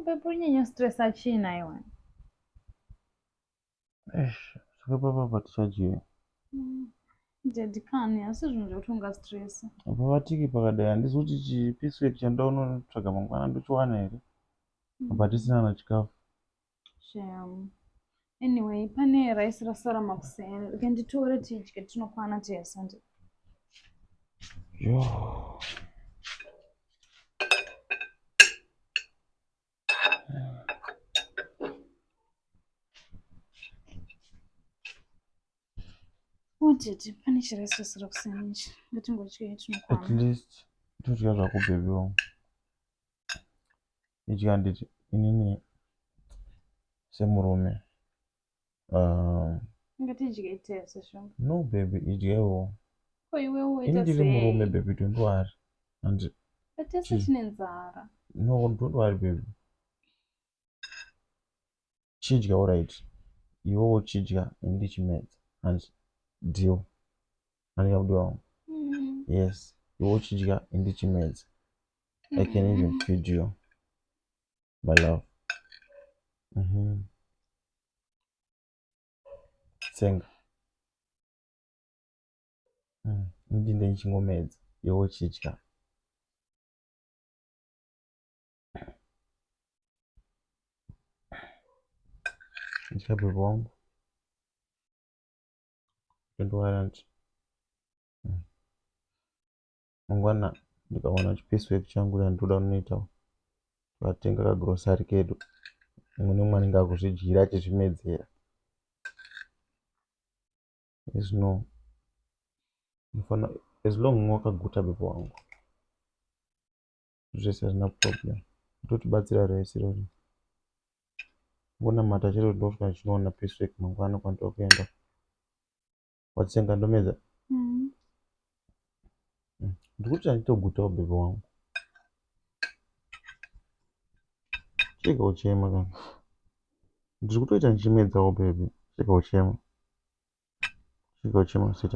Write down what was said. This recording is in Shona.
pepo nyenya stress achina iwe. Zvakapapa tichadye. Ndikani asi zvinhu zvekuti ungastress. Pavatiki pakadai handizoti chipisweki chandaunotsvaga mangwana ndochiwana here apa tisina nachikafu. Shame. Anyway, pane rice rasara makuseni. Nditore tidye tinokwana tese. Yo. Utete pane chirice rasara kuseni ichi. Ngatingodye tinokwana. At least todya zvako bhebi wangu. Idya handiti inini semurume. Ngatidye tese shoma. No baby, idyewo. Iwewe Ini ndiri murume baby, don't worry. And tese tine nzara. no, don't worry baby. Chidya alright. Iwewo chidya ndichimedza. And deal. Handikabudiwa wangu. Yes. Iwewo chidya ndichimedza. I can even feed you. My love. Tsenga. Ndinde ndichingomedza. Iwewo chidya. Ndika bebe wangu. Don't worry auntie. Mangwana ndikaona chipisweki changu yandoda noitawo. Tikatenga kagrosari kedu. Mune mwanenge akuzvidyira achizvimedzera. Yes, no. As long wakaguta bebe wangu. Zvese hazvina problem. Totibatsira rese rori. Ngonamata chero ndosvika chinoona pisweki mangwana kwandiri kuenda. Watsenga ndomedza. Ndikuti handitogutawo bebe wangu. Cheka uchema kana. Ndiri kutoita ndichimedzawo bebe. Cheka uchema. Cheka uchema sweetheart.